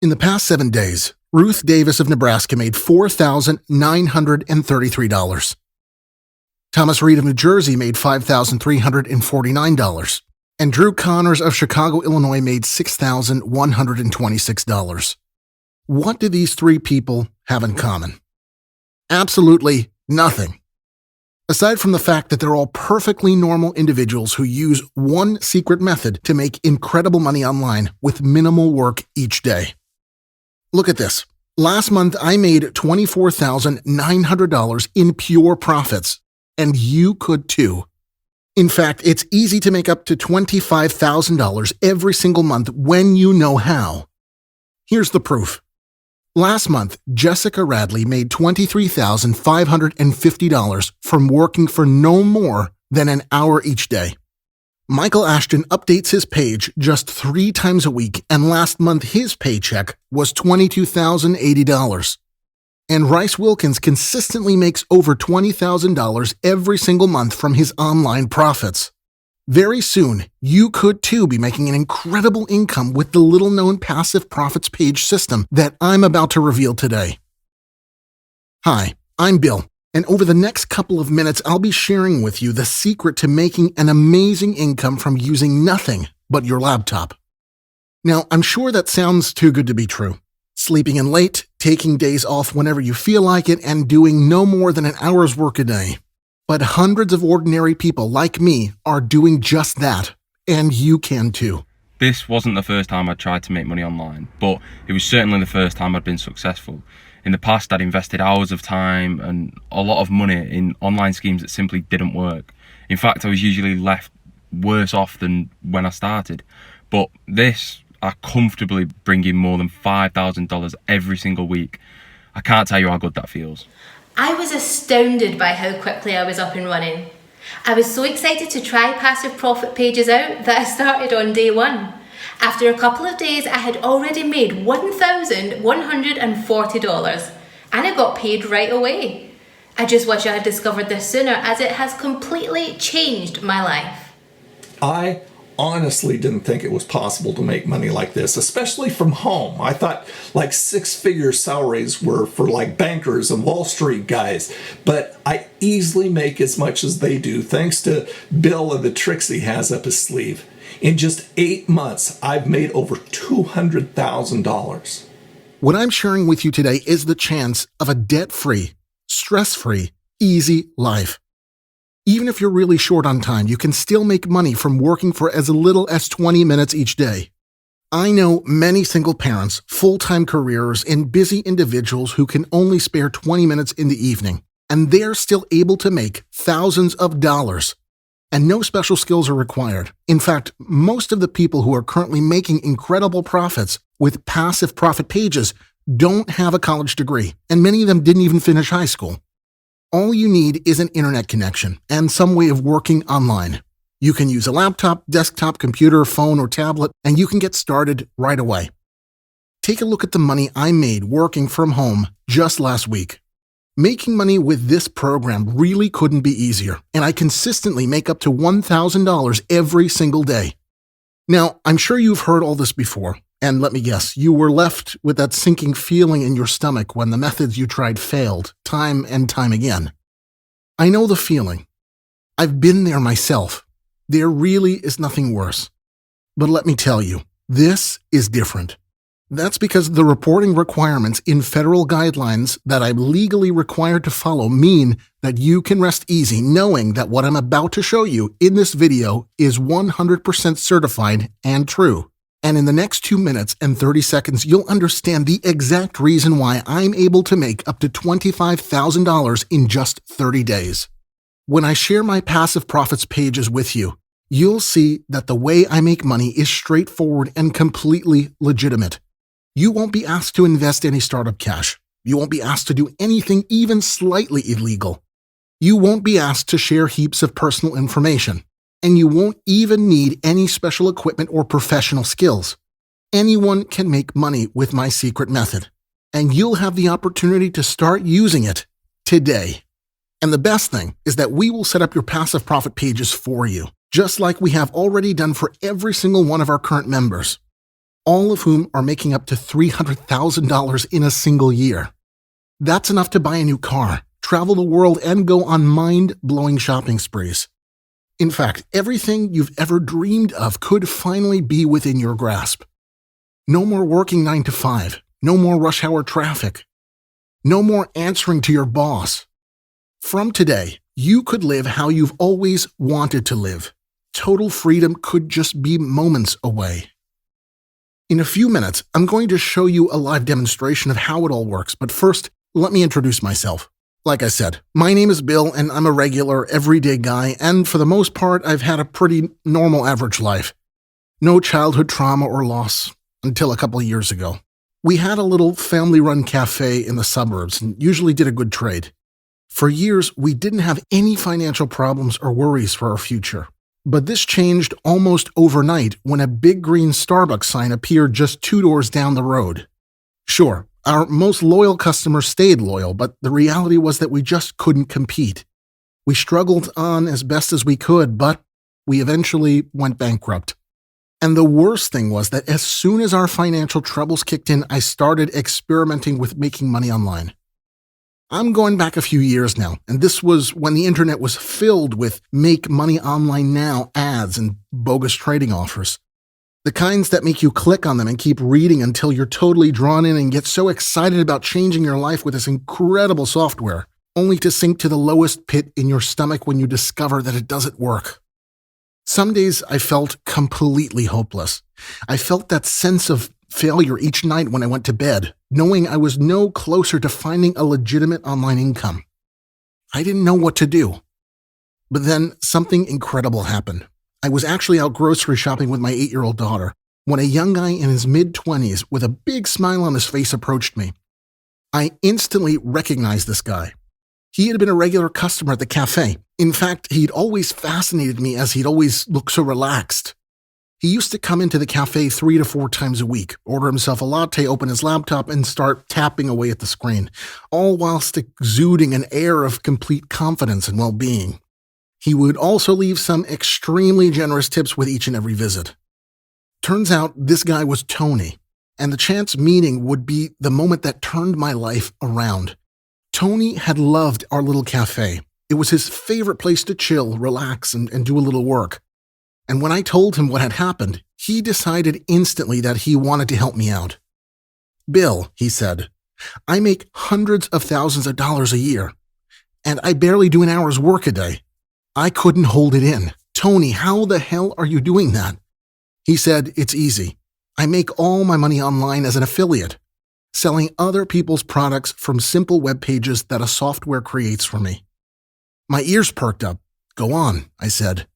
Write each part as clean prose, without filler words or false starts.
In the past 7 days, Ruth Davis of Nebraska made $4,933. Thomas Reed of New Jersey made $5,349. And Drew Connors of Chicago, Illinois made $6,126. What do these three people have in common? Absolutely nothing. Aside from the fact that they're all perfectly normal individuals who use one secret method to make incredible money online with minimal work each day. Look at this. Last month, I made $24,900 in pure profits, and you could too. In fact, it's easy to make up to $25,000 every single month when you know how. Here's the proof. Last month, Jessica Radley made $23,550 from working for no more than an hour each day. Michael Ashton updates his page just 3 times a week, and last month his paycheck was $22,080. And Rice Wilkins consistently makes over $20,000 every single month from his online profits. Very soon, you could too be making an incredible income with the little-known passive profits page system that I'm about to reveal today. Hi, I'm Bill, and over the next couple of minutes, I'll be sharing with you the secret to making an amazing income from using nothing but your laptop. Now, I'm sure that sounds too good to be true. Sleeping in late, taking days off whenever you feel like it, and doing no more than an hour's work a day. But hundreds of ordinary people like me are doing just that, and you can too. This wasn't the first time I'd tried to make money online, but it was certainly the first time I'd been successful. In the past, I'd invested hours of time and a lot of money in online schemes that simply didn't work. In fact, I was usually left worse off than when I started. But this, I comfortably bring in more than $5,000 every single week. I can't tell you how good that feels. I was astounded by how quickly I was up and running. I was so excited to try passive profit pages out that I started on day 1. After a couple of days, I had already made $1,140 and I got paid right away. I just wish I had discovered this sooner, as it has completely changed my life. I honestly didn't think it was possible to make money like this, especially from home. I thought like 6-figure salaries were for like bankers and Wall Street guys, but I easily make as much as they do thanks to Bill and the tricks he has up his sleeve. In just 8 months, I've made over $200,000. What I'm sharing with you today is the chance of a debt-free, stress-free, easy life. Even if you're really short on time, you can still make money from working for as little as 20 minutes each day. I know many single parents, full-time careers, and busy individuals who can only spare 20 minutes in the evening, and they're still able to make thousands of dollars. And no special skills are required. In fact, most of the people who are currently making incredible profits with passive profit pages don't have a college degree, and many of them didn't even finish high school. All you need is an internet connection and some way of working online. You can use a laptop, desktop, computer, phone, or tablet, and you can get started right away. Take a look at the money I made working from home just last week. Making money with this program really couldn't be easier, and I consistently make up to $1,000 every single day. Now, I'm sure you've heard all this before, and let me guess, you were left with that sinking feeling in your stomach when the methods you tried failed, time and time again. I know the feeling. I've been there myself. There really is nothing worse. But let me tell you, this is different. That's because the reporting requirements in federal guidelines that I'm legally required to follow mean that you can rest easy knowing that what I'm about to show you in this video is 100% certified and true. And in the next 2 minutes and 30 seconds, you'll understand the exact reason why I'm able to make up to $25,000 in just 30 days. When I share my passive profits pages with you, you'll see that the way I make money is straightforward and completely legitimate. You won't be asked to invest any startup cash. You won't be asked to do anything even slightly illegal. You won't be asked to share heaps of personal information. And you won't even need any special equipment or professional skills. Anyone can make money with my secret method. And you'll have the opportunity to start using it today. And the best thing is that we will set up your passive profit pages for you, just like we have already done for every single one of our current members. all of whom are making up to $300,000 in a single year. That's enough to buy a new car, travel the world, and go on mind-blowing shopping sprees. In fact, everything you've ever dreamed of could finally be within your grasp. No more working 9 to 5, no more rush hour traffic, no more answering to your boss. From today, you could live how you've always wanted to live. Total freedom could just be moments away. In a few minutes, I'm going to show you a live demonstration of how it all works, but first, let me introduce myself. Like I said, my name is Bill, and I'm a regular, everyday guy, and for the most part, I've had a pretty normal average life. No childhood trauma or loss, until a couple of years ago. We had a little family-run cafe in the suburbs and usually did a good trade. For years, we didn't have any financial problems or worries for our future. But this changed almost overnight when a big green Starbucks sign appeared just 2 doors down the road. Sure, our most loyal customers stayed loyal, but the reality was that we just couldn't compete. We struggled on as best as we could, but we eventually went bankrupt. And the worst thing was that as soon as our financial troubles kicked in, I started experimenting with making money online. I'm going back a few years now, and this was when the internet was filled with make money online now ads and bogus trading offers. The kinds that make you click on them and keep reading until you're totally drawn in and get so excited about changing your life with this incredible software, only to sink to the lowest pit in your stomach when you discover that it doesn't work. Some days I felt completely hopeless. I felt that sense of failure each night when I went to bed, knowing I was no closer to finding a legitimate online income. I didn't know what to do. But then something incredible happened. I was actually out grocery shopping with my 8-year-old daughter when a young guy in his mid-20s with a big smile on his face approached me. I instantly recognized this guy. He had been a regular customer at the cafe. In fact, he'd always fascinated me as he'd always looked so relaxed. He used to come into the cafe 3 to 4 times a week, order himself a latte, open his laptop, and start tapping away at the screen, all whilst exuding an air of complete confidence and well-being. He would also leave some extremely generous tips with each and every visit. Turns out this guy was Tony, and the chance meeting would be the moment that turned my life around. Tony had loved our little cafe. It was his favorite place to chill, relax, and do a little work. And when I told him what had happened, he decided instantly that he wanted to help me out. "Bill," he said, "I make hundreds of thousands of dollars a year, and I barely do an hour's work a day." I couldn't hold it in. "Tony, how the hell are you doing that?" He said, "It's easy. I make all my money online as an affiliate, selling other people's products from simple web pages that a software creates for me." My ears perked up. "Go on," I said.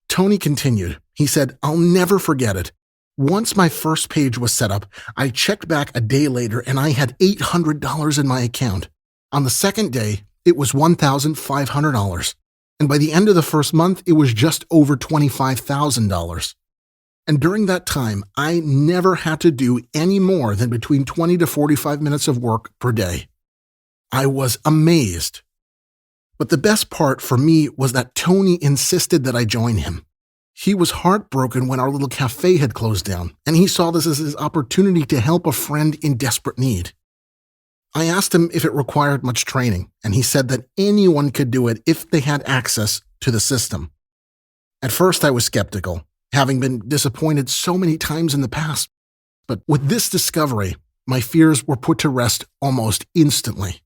Tony continued. He said, "I'll never forget it. Once my first page was set up, I checked back a day later and I had $800 in my account. On the second day, it was $1,500. And by the end of the first month, it was just over $25,000. And during that time, I never had to do any more than between 20 to 45 minutes of work per day. I was amazed. But the best part for me was that Tony insisted that I join him. He was heartbroken when our little cafe had closed down, and he saw this as his opportunity to help a friend in desperate need. I asked him if it required much training, and he said that anyone could do it if they had access to the system. At first, I was skeptical, having been disappointed so many times in the past. But with this discovery, my fears were put to rest almost instantly.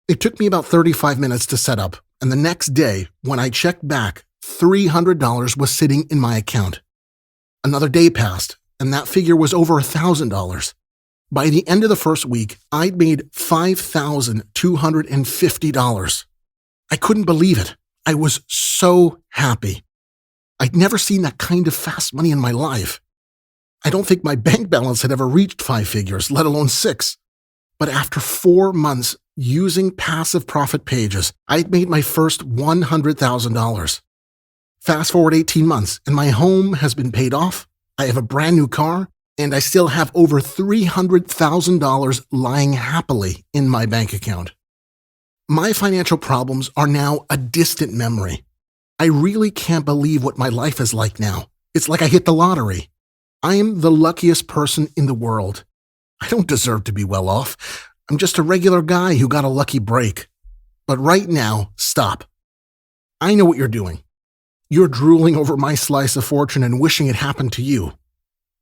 It took me about 35 minutes to set up, and the next day, when I checked back, $300 was sitting in my account. Another day passed, and that figure was over $1,000. By the end of the first week, I'd made $5,250. I couldn't believe it. I was so happy. I'd never seen that kind of fast money in my life. I don't think my bank balance had ever reached 5 figures, let alone 6. But after 4 months using passive profit pages, I'd made my first $100,000. Fast forward 18 months, and my home has been paid off. I have a brand new car, and I still have over $300,000 lying happily in my bank account. My financial problems are now a distant memory. I really can't believe what my life is like now. It's like I hit the lottery. I am the luckiest person in the world. I don't deserve to be well off. I'm just a regular guy who got a lucky break. But right now, stop. I know what you're doing. You're drooling over my slice of fortune and wishing it happened to you.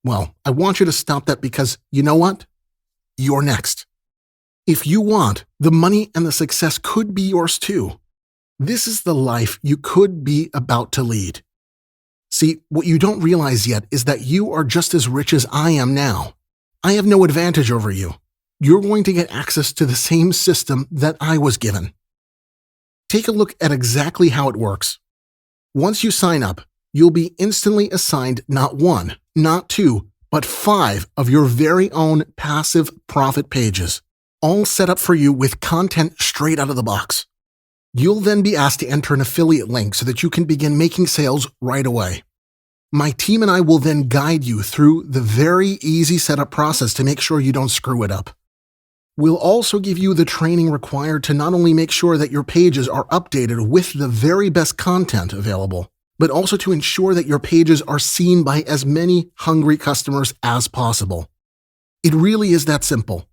Well, I want you to stop that because, you know what? You're next. If you want, the money and the success could be yours too. This is the life you could be about to lead. See, what you don't realize yet is that you are just as rich as I am now. I have no advantage over you. You're going to get access to the same system that I was given. Take a look at exactly how it works. Once you sign up, you'll be instantly assigned not 1, not 2, but 5 of your very own passive profit pages, all set up for you with content straight out of the box. You'll then be asked to enter an affiliate link so that you can begin making sales right away. My team and I will then guide you through the very easy setup process to make sure you don't screw it up. We'll also give you the training required to not only make sure that your pages are updated with the very best content available, but also to ensure that your pages are seen by as many hungry customers as possible. It really is that simple.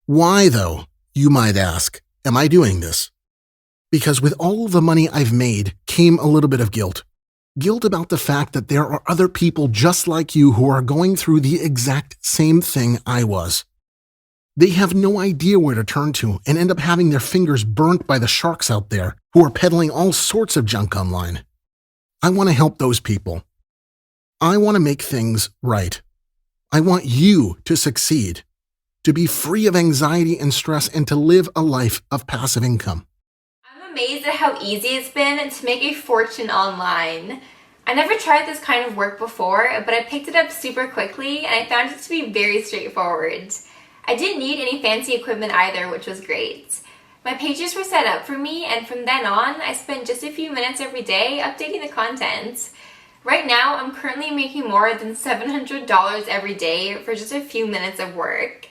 Why, though, you might ask, am I doing this? Because with all of the money I've made came a little bit of guilt. Guilt about the fact that there are other people just like you who are going through the exact same thing I was. They have no idea where to turn to and end up having their fingers burnt by the sharks out there who are peddling all sorts of junk online. I want to help those people. I want to make things right. I want you to succeed, to be free of anxiety and stress, and to live a life of passive income. I'm amazed at how easy it's been to make a fortune online. I never tried this kind of work before, but I picked it up super quickly and I found it to be very straightforward. I didn't need any fancy equipment either, which was great. My pages were set up for me, and from then on, I spent just a few minutes every day updating the content. Right now, I'm currently making more than $700 every day for just a few minutes of work.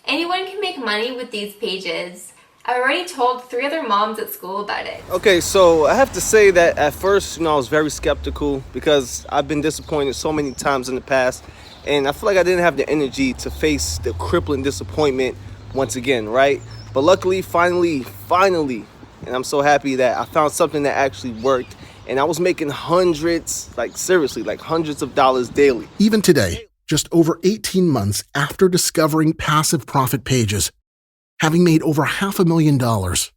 Anyone can make money with these pages. I already told 3 other moms at school about it. Okay, so I have to say that at first, I was very skeptical because I've been disappointed so many times in the past, and I feel like I didn't have the energy to face the crippling disappointment once again, right? But luckily, finally, and I'm so happy that I found something that actually worked, and I was making hundreds, seriously, hundreds of dollars daily. Even today, just over 18 months after discovering passive profit pages, having made over $500,000,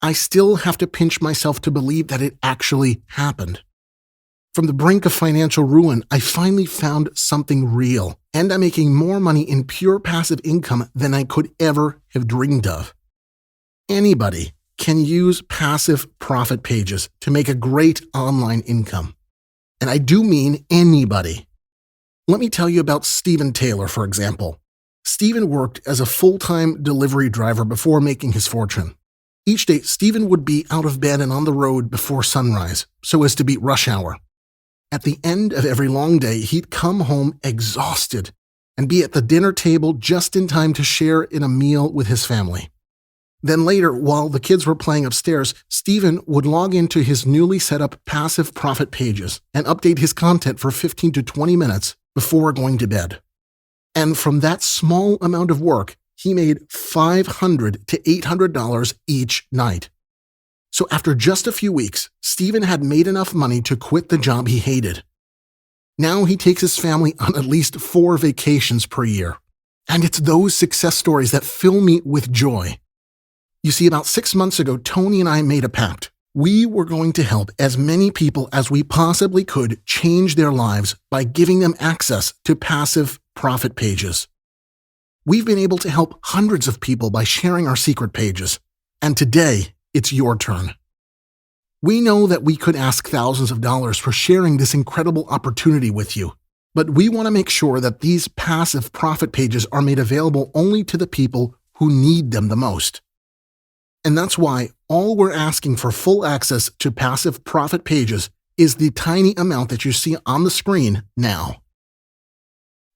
I still have to pinch myself to believe that it actually happened. From the brink of financial ruin, I finally found something real, and I'm making more money in pure passive income than I could ever have dreamed of. Anybody can use passive profit pages to make a great online income. And I do mean anybody. Let me tell you about Stephen Taylor, for example. Stephen worked as a full-time delivery driver before making his fortune. Each day, Stephen would be out of bed and on the road before sunrise, so as to beat rush hour. At the end of every long day, he'd come home exhausted and be at the dinner table just in time to share in a meal with his family. Then later, while the kids were playing upstairs, Stephen would log into his newly set up passive profit pages and update his content for 15 to 20 minutes before going to bed. And from that small amount of work, he made $500 to $800 each night. So after just a few weeks, Stephen had made enough money to quit the job he hated. Now he takes his family on at least 4 vacations per year. And it's those success stories that fill me with joy. You see, about 6 months ago, Tony and I made a pact. We were going to help as many people as we possibly could change their lives by giving them access to passive profit pages. We've been able to help hundreds of people by sharing our secret pages. And today, it's your turn. We know that we could ask thousands of dollars for sharing this incredible opportunity with you, but we want to make sure that these passive profit pages are made available only to the people who need them the most. And that's why all we're asking for full access to passive profit pages is the tiny amount that you see on the screen now.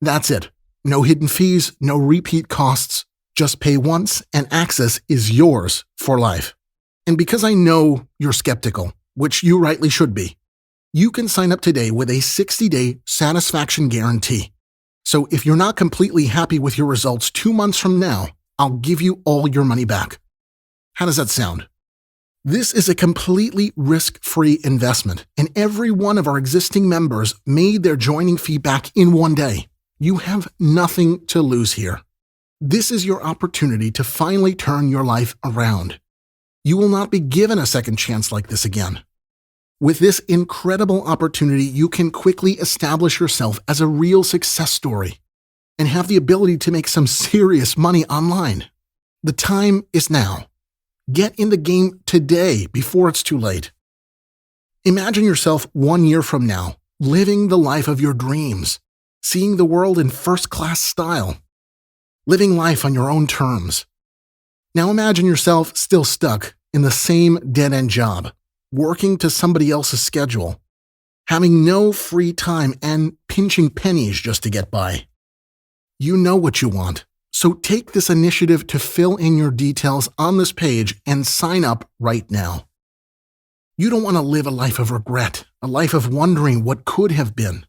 That's it. No hidden fees, no repeat costs. Just pay once and access is yours for life. And because I know you're skeptical, which you rightly should be, you can sign up today with a 60-day satisfaction guarantee. So if you're not completely happy with your results 2 months from now, I'll give you all your money back. How does that sound? This is a completely risk-free investment, and every one of our existing members made their joining fee back in 1 day. You have nothing to lose here. This is your opportunity to finally turn your life around. You will not be given a second chance like this again. With this incredible opportunity, you can quickly establish yourself as a real success story and have the ability to make some serious money online. The time is now. Get in the game today before it's too late. Imagine yourself 1 year from now, living the life of your dreams, seeing the world in first-class style, living life on your own terms. Now imagine yourself still stuck in the same dead-end job, working to somebody else's schedule, having no free time and pinching pennies just to get by. You know what you want, so take this initiative to fill in your details on this page and sign up right now. You don't want to live a life of regret, a life of wondering what could have been.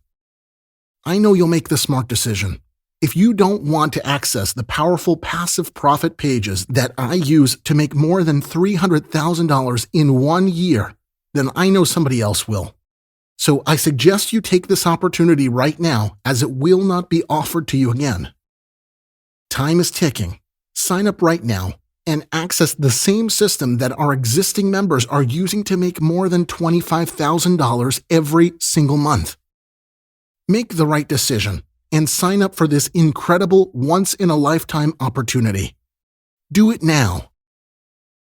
I know you'll make the smart decision. If you don't want to access the powerful passive profit pages that I use to make more than $300,000 in 1 year, then I know somebody else will. So I suggest you take this opportunity right now, as it will not be offered to you again. Time is ticking. Sign up right now and access the same system that our existing members are using to make more than $25,000 every single month. Make the right decision and sign up for this incredible once-in-a-lifetime opportunity. Do it now.